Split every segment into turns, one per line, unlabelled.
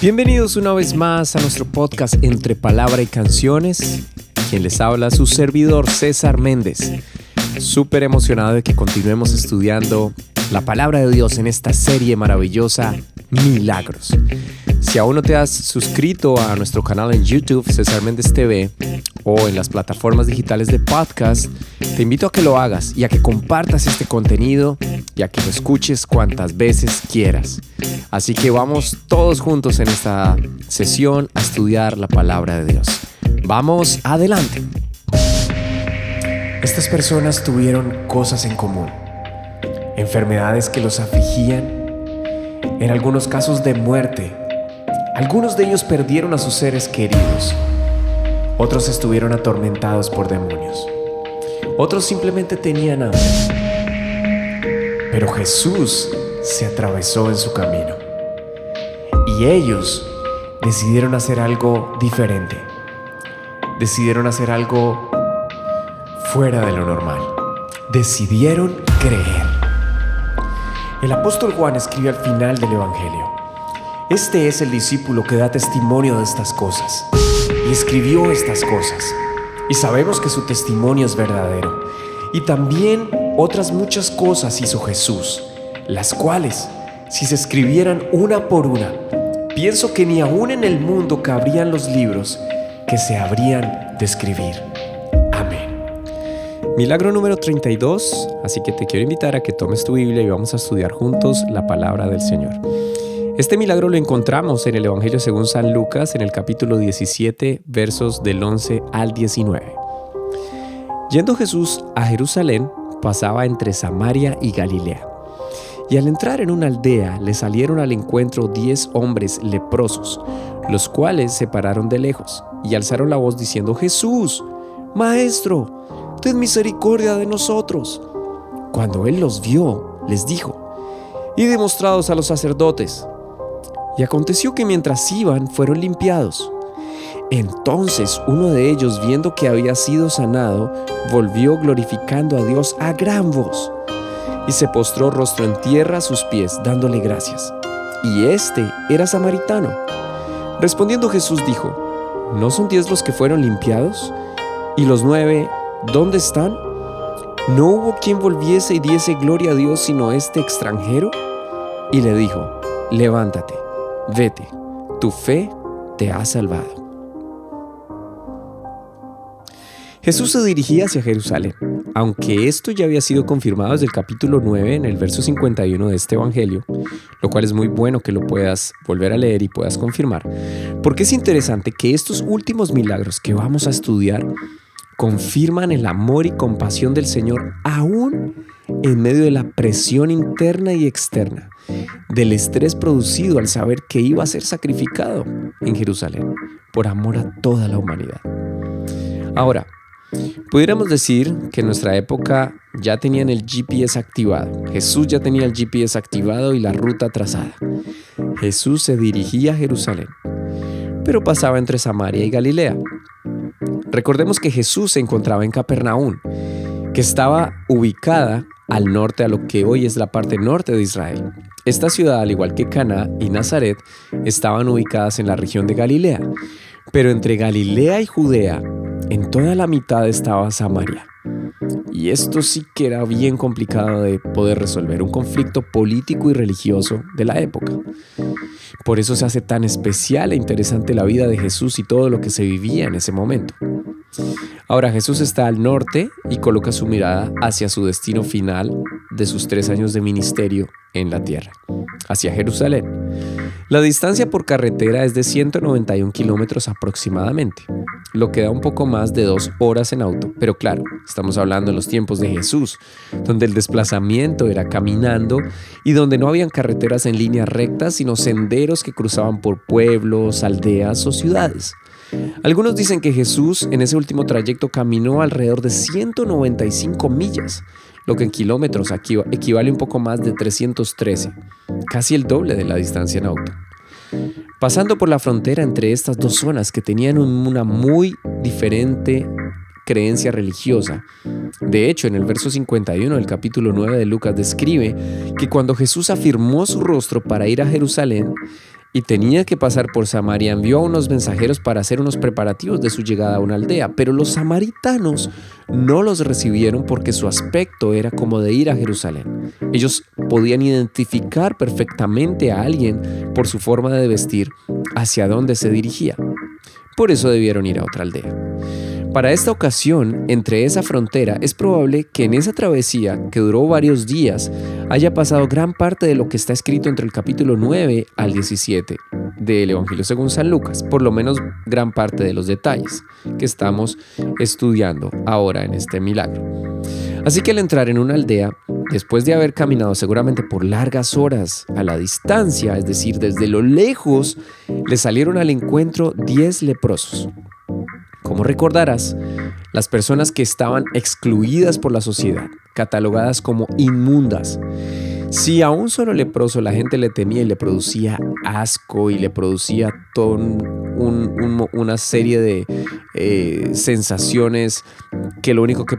Bienvenidos una vez más a nuestro podcast Entre Palabra y Canciones. Quien les habla, su servidor César Méndez. Súper emocionado de que continuemos estudiando la palabra de Dios en esta serie maravillosa, Milagros. Si aún no te has suscrito a nuestro canal en YouTube, César Méndez TV, o en las plataformas digitales de podcast, te invito a que lo hagas y a que compartas este contenido y a que lo escuches cuantas veces quieras. Así que vamos todos juntos en esta sesión a estudiar la palabra de Dios. ¡Vamos adelante! Estas personas tuvieron cosas en común. Enfermedades que los afligían, en algunos casos de muerte. Algunos de ellos perdieron a sus seres queridos. Otros estuvieron atormentados por demonios. Otros simplemente tenían hambre. Pero Jesús se atravesó en su camino. Y ellos decidieron hacer algo diferente. Decidieron hacer algo fuera de lo normal. Decidieron creer. El apóstol Juan escribe al final del Evangelio: este es el discípulo que da testimonio de estas cosas, y escribió estas cosas, y sabemos que su testimonio es verdadero. Y también otras muchas cosas hizo Jesús, las cuales, si se escribieran una por una, pienso que ni aún en el mundo cabrían los libros que se habrían de escribir. Amén. Milagro número 32, así que te quiero invitar a que tomes tu Biblia y vamos a estudiar juntos la palabra del Señor. Este milagro lo encontramos en el Evangelio según San Lucas, en el capítulo 17, versos del 11 al 19. Yendo Jesús a Jerusalén, pasaba entre Samaria y Galilea. Y al entrar en una aldea, le salieron al encuentro 10 hombres leprosos, los cuales se pararon de lejos y alzaron la voz diciendo: Jesús, Maestro, ten misericordia de nosotros. Cuando él los vio, les dijo: Id y mostraos a los sacerdotes. Y aconteció que mientras iban, fueron limpiados. Entonces uno de ellos, viendo que había sido sanado, volvió glorificando a Dios a gran voz, y se postró rostro en tierra a sus pies, dándole gracias. Y este era samaritano. Respondiendo Jesús dijo: ¿No son 10 los que fueron limpiados? ¿Y los 9, dónde están? ¿No hubo quien volviese y diese gloria a Dios sino este extranjero? Y le dijo: levántate, vete, tu fe te ha salvado. Jesús se dirigía hacia Jerusalén, aunque esto ya había sido confirmado desde el capítulo 9 en el verso 51 de este evangelio, lo cual es muy bueno que lo puedas volver a leer y puedas confirmar, porque es interesante que estos últimos milagros que vamos a estudiar confirman el amor y compasión del Señor aún en medio de la presión interna y externa, del estrés producido al saber que iba a ser sacrificado en Jerusalén por amor a toda la humanidad. Ahora, pudiéramos decir que en nuestra época ya tenían el GPS activado. Jesús ya tenía el GPS activado y la ruta trazada. Jesús se dirigía a Jerusalén, pero pasaba entre Samaria y Galilea. Recordemos que Jesús se encontraba en Capernaum, que estaba ubicada al norte, a lo que hoy es la parte norte de Israel. Esta ciudad, al igual que Caná y Nazaret, estaban ubicadas en la región de Galilea. Pero entre Galilea y Judea, en toda la mitad estaba Samaria. Y esto sí que era bien complicado de poder resolver, un conflicto político y religioso de la época. Por eso se hace tan especial e interesante la vida de Jesús y todo lo que se vivía en ese momento. Ahora Jesús está al norte y coloca su mirada hacia su destino final de sus 3 años de ministerio en la tierra, hacia Jerusalén. La distancia por carretera es de 191 kilómetros aproximadamente, lo que da un poco más de 2 horas en auto. Pero claro, estamos hablando en los tiempos de Jesús, donde el desplazamiento era caminando y donde no habían carreteras en línea recta, sino senderos que cruzaban por pueblos, aldeas o ciudades. Algunos dicen que Jesús en ese último trayecto caminó alrededor de 195 millas, lo que en kilómetros equivale un poco más de 313, casi el doble de la distancia en auto. Pasando por la frontera entre estas dos zonas que tenían una muy diferente creencia religiosa. De hecho, en el verso 51 del capítulo 9 de Lucas describe que cuando Jesús afirmó su rostro para ir a Jerusalén, y tenía que pasar por Samaria, envió a unos mensajeros para hacer unos preparativos de su llegada a una aldea, pero los samaritanos no los recibieron porque su aspecto era como de ir a Jerusalén. Ellos podían identificar perfectamente a alguien por su forma de vestir hacia dónde se dirigía. Por eso debieron ir a otra aldea. Para esta ocasión, entre esa frontera, es probable que en esa travesía, que duró varios días, haya pasado gran parte de lo que está escrito entre el capítulo 9 al 17 del Evangelio según San Lucas, por lo menos gran parte de los detalles que estamos estudiando ahora en este milagro. Así que al entrar en una aldea, después de haber caminado seguramente por largas horas a la distancia, es decir, desde lo lejos, le salieron al encuentro 10 leprosos. Como recordarás, las personas que estaban excluidas por la sociedad, catalogadas como inmundas. Si a un solo leproso la gente le temía y le producía asco y le producía toda una serie de sensaciones que lo único que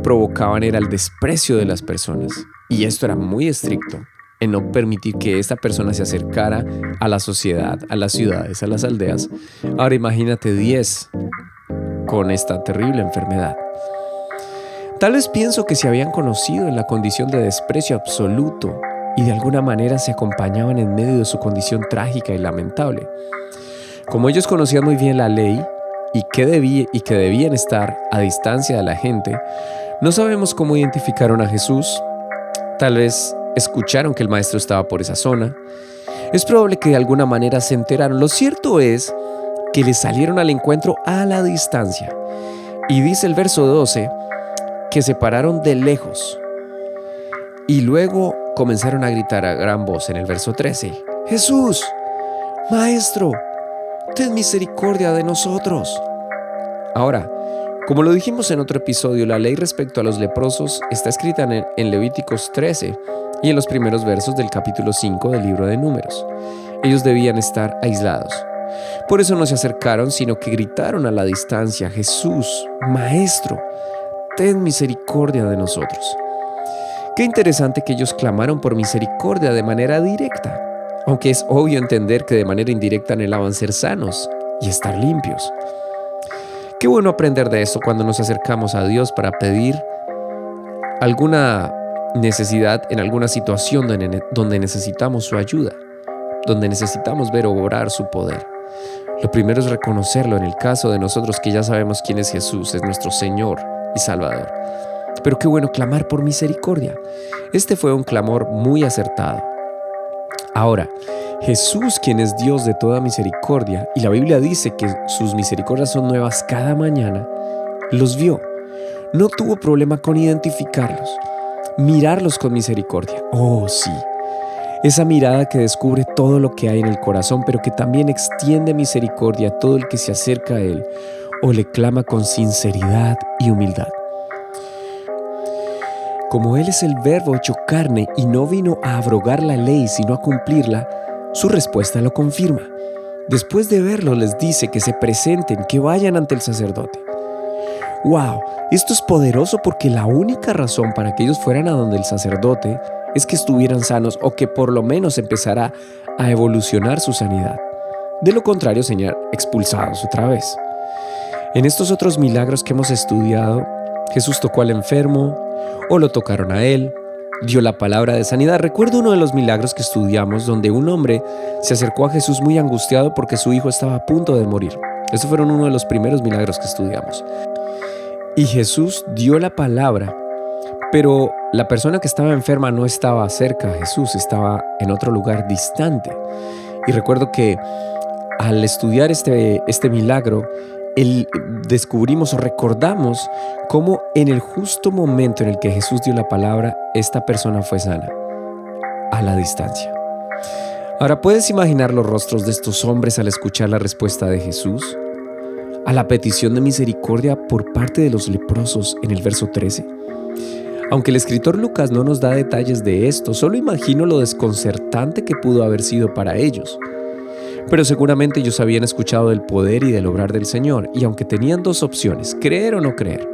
provocaban era el desprecio de las personas. Y esto era muy estricto en no permitir que esta persona se acercara a la sociedad, a las ciudades, a las aldeas. Ahora imagínate 10 con esta terrible enfermedad. Tal vez pienso que se habían conocido en la condición de desprecio absoluto y de alguna manera se acompañaban en medio de su condición trágica y lamentable. Como ellos conocían muy bien la ley y que debían estar a distancia de la gente, no sabemos cómo identificaron a Jesús. Tal vez escucharon que el maestro estaba por esa zona. Es probable que de alguna manera se enteraron. Lo cierto es que le salieron al encuentro a la distancia. Y dice el verso 12 que se pararon de lejos y luego comenzaron a gritar a gran voz en el verso 13: Jesús, Maestro, ten misericordia de nosotros. Ahora, como lo dijimos en otro episodio, la ley respecto a los leprosos está escrita en Levíticos 13 y en los primeros versos del capítulo 5 del libro de Números. Ellos debían estar aislados. Por eso no se acercaron, sino que gritaron a la distancia: Jesús, Maestro, ten misericordia de nosotros. Qué interesante que ellos clamaron por misericordia de manera directa, aunque es obvio entender que de manera indirecta anhelaban ser sanos y estar limpios. Qué bueno aprender de esto cuando nos acercamos a Dios para pedir alguna necesidad en alguna situación donde necesitamos su ayuda, donde necesitamos ver obrar su poder. Lo primero es reconocerlo en el caso de nosotros que ya sabemos quién es Jesús, es nuestro Señor y Salvador. Pero qué bueno clamar por misericordia. Este fue un clamor muy acertado. Ahora, Jesús, quien es Dios de toda misericordia, y la Biblia dice que sus misericordias son nuevas cada mañana, los vio. No tuvo problema con identificarlos, mirarlos con misericordia. Oh, sí. Esa mirada que descubre todo lo que hay en el corazón, pero que también extiende misericordia a todo el que se acerca a Él o le clama con sinceridad y humildad. Como Él es el Verbo hecho carne y no vino a abrogar la ley sino a cumplirla, su respuesta lo confirma. Después de verlo les dice que se presenten, que vayan ante el sacerdote. ¡Wow! Esto es poderoso porque la única razón para que ellos fueran a donde el sacerdote es que estuvieran sanos o que por lo menos empezara a evolucionar su sanidad. De lo contrario, serían expulsados otra vez. En estos otros milagros que hemos estudiado, Jesús tocó al enfermo o lo tocaron a él, dio la palabra de sanidad. Recuerdo uno de los milagros que estudiamos donde un hombre se acercó a Jesús muy angustiado porque su hijo estaba a punto de morir. Esos fueron uno de los primeros milagros que estudiamos. Y Jesús dio la palabra, pero la persona que estaba enferma no estaba cerca a Jesús, estaba en otro lugar distante. Y recuerdo que al estudiar este milagro, descubrimos o recordamos cómo en el justo momento en el que Jesús dio la palabra, esta persona fue sana, a la distancia. Ahora, ¿puedes imaginar los rostros de estos hombres al escuchar la respuesta de Jesús a la petición de misericordia por parte de los leprosos en el verso 13? Aunque el escritor Lucas no nos da detalles de esto, solo imagino lo desconcertante que pudo haber sido para ellos. Pero seguramente ellos habían escuchado del poder y del obrar del Señor, y aunque tenían dos opciones, creer o no creer,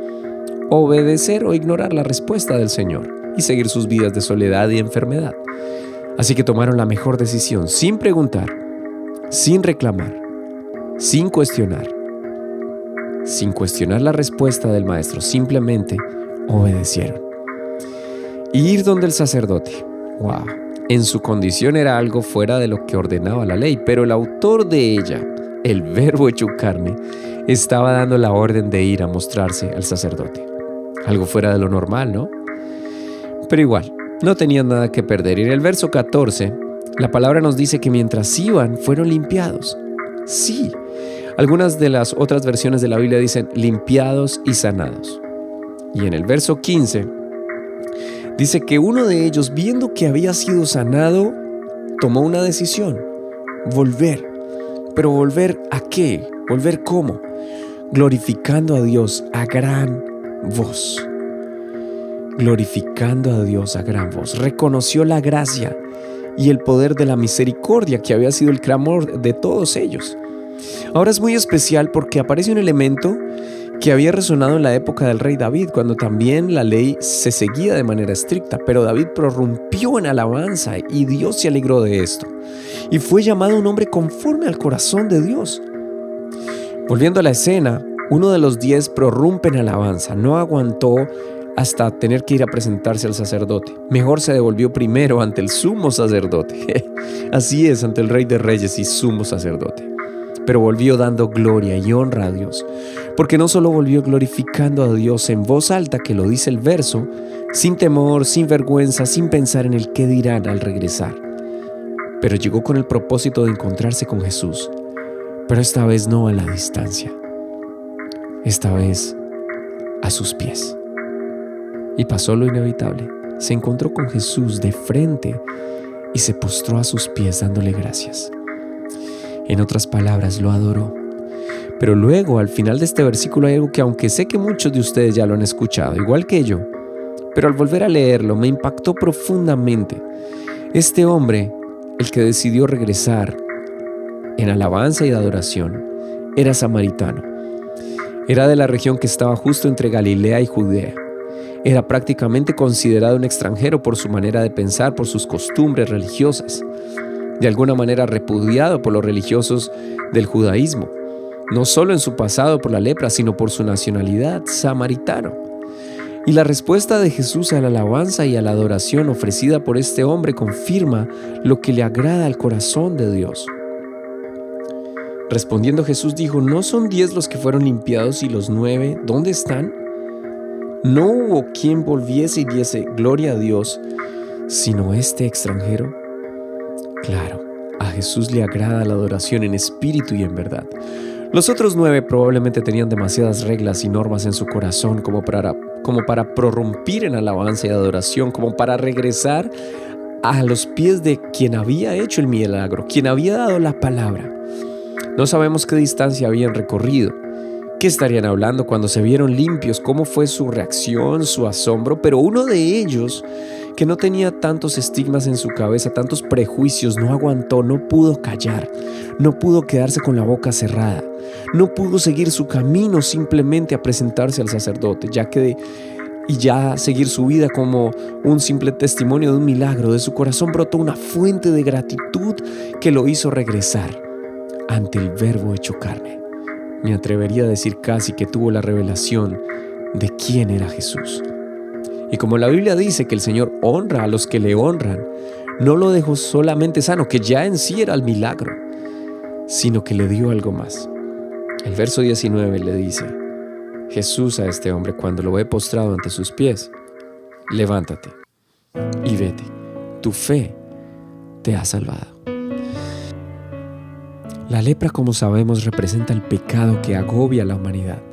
obedecer o ignorar la respuesta del Señor y seguir sus vidas de soledad y enfermedad. Así que tomaron la mejor decisión, sin preguntar, sin reclamar, sin cuestionar la respuesta del maestro, simplemente obedecieron. Ir donde el sacerdote, wow, en su condición era algo fuera de lo que ordenaba la ley, pero el autor de ella, el Verbo hecho carne, estaba dando la orden de ir a mostrarse al sacerdote. Algo fuera de lo normal, ¿no? Pero igual, no tenían nada que perder. Y en el verso 14, la palabra nos dice que mientras iban, fueron limpiados. Sí, algunas de las otras versiones de la Biblia dicen limpiados y sanados. Y en el verso 15, dice que uno de ellos, viendo que había sido sanado, tomó una decisión: volver. ¿Pero volver a qué? ¿Volver cómo? Glorificando a Dios a gran voz. Glorificando a Dios a gran voz. Reconoció la gracia y el poder de la misericordia que había sido el clamor de todos ellos. Ahora es muy especial porque aparece un elemento que había resonado en la época del rey David, cuando también la ley se seguía de manera estricta, pero David prorrumpió en alabanza y Dios se alegró de esto, y fue llamado un hombre conforme al corazón de Dios. Volviendo a la escena, uno de los 10 prorrumpe en alabanza, no aguantó hasta tener que ir a presentarse al sacerdote. Mejor se devolvió primero ante el sumo sacerdote. Así es, ante el Rey de Reyes y sumo sacerdote. Pero volvió dando gloria y honra a Dios, porque no solo volvió glorificando a Dios en voz alta, que lo dice el verso, sin temor, sin vergüenza, sin pensar en el qué dirán al regresar, pero llegó con el propósito de encontrarse con Jesús, pero esta vez no a la distancia, esta vez a sus pies. Y pasó lo inevitable, se encontró con Jesús de frente y se postró a sus pies dándole gracias. En otras palabras, lo adoró. Pero luego, al final de este versículo, hay algo que, aunque sé que muchos de ustedes ya lo han escuchado, igual que yo, pero al volver a leerlo me impactó profundamente. Este hombre, el que decidió regresar en alabanza y de adoración, era samaritano. Era de la región que estaba justo entre Galilea y Judea. Era prácticamente considerado un extranjero por su manera de pensar, por sus costumbres religiosas. De alguna manera repudiado por los religiosos del judaísmo, no solo en su pasado por la lepra, sino por su nacionalidad, samaritano. Y la respuesta de Jesús a la alabanza y a la adoración ofrecida por este hombre confirma lo que le agrada al corazón de Dios. Respondiendo, Jesús dijo: ¿no son 10 los que fueron limpiados y los 9 dónde están? No hubo quien volviese y diese gloria a Dios, sino este extranjero. Claro, a Jesús le agrada la adoración en espíritu y en verdad. Los otros 9 probablemente tenían demasiadas reglas y normas en su corazón como para prorrumpir en alabanza y adoración, como para regresar a los pies de quien había hecho el milagro, quien había dado la palabra. No sabemos qué distancia habían recorrido, qué estarían hablando cuando se vieron limpios, cómo fue su reacción, su asombro, pero uno de ellos, que no tenía tantos estigmas en su cabeza, tantos prejuicios, no aguantó, no pudo callar, no pudo quedarse con la boca cerrada, no pudo seguir su camino simplemente a presentarse al sacerdote, ya seguir su vida como un simple testimonio de un milagro. De su corazón brotó una fuente de gratitud que lo hizo regresar ante el Verbo hecho carne. Me atrevería a decir casi que tuvo la revelación de quién era Jesús. Y como la Biblia dice que el Señor honra a los que le honran, no lo dejó solamente sano, que ya en sí era el milagro, sino que le dio algo más. El verso 19 le dice Jesús a este hombre cuando lo ve postrado ante sus pies: levántate y vete, tu fe te ha salvado. La lepra, como sabemos, representa el pecado que agobia a la humanidad.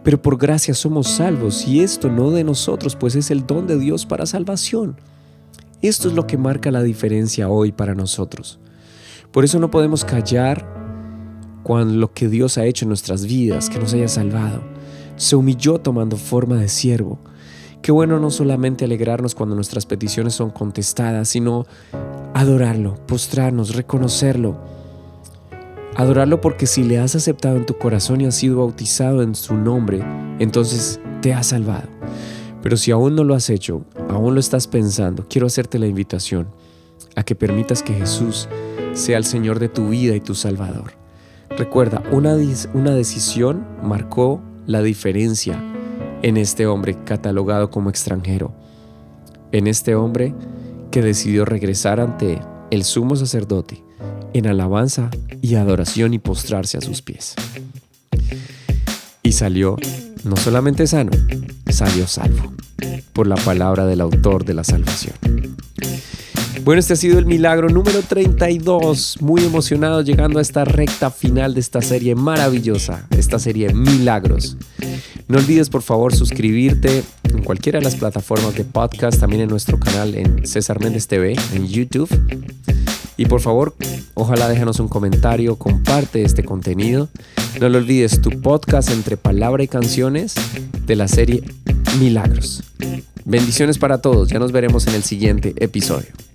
Pero por gracia somos salvos, y esto no de nosotros, pues es el don de Dios para salvación. Esto es lo que marca la diferencia hoy para nosotros. Por eso no podemos callar cuando lo que Dios ha hecho en nuestras vidas, que nos haya salvado. Se humilló tomando forma de siervo. Qué bueno no solamente alegrarnos cuando nuestras peticiones son contestadas, sino adorarlo, postrarnos, reconocerlo. Adorarlo, porque si le has aceptado en tu corazón y has sido bautizado en su nombre, entonces te has salvado. Pero si aún no lo has hecho, aún lo estás pensando, quiero hacerte la invitación a que permitas que Jesús sea el Señor de tu vida y tu Salvador. Recuerda, una decisión marcó la diferencia en este hombre catalogado como extranjero, en este hombre que decidió regresar ante el sumo sacerdote en alabanza y adoración y postrarse a sus pies. Y salió no solamente sano, salió salvo por la palabra del autor de la salvación. Bueno, este ha sido el milagro número 32. Muy emocionado llegando a esta recta final de esta serie maravillosa, esta serie Milagros. No olvides por favor suscribirte en cualquiera de las plataformas de podcast, también en nuestro canal en César Méndez TV, en YouTube. Y por favor, ojalá déjanos un comentario, comparte este contenido. No lo olvides, tu podcast entre palabra y canciones de la serie Milagros. Bendiciones para todos, ya nos veremos en el siguiente episodio.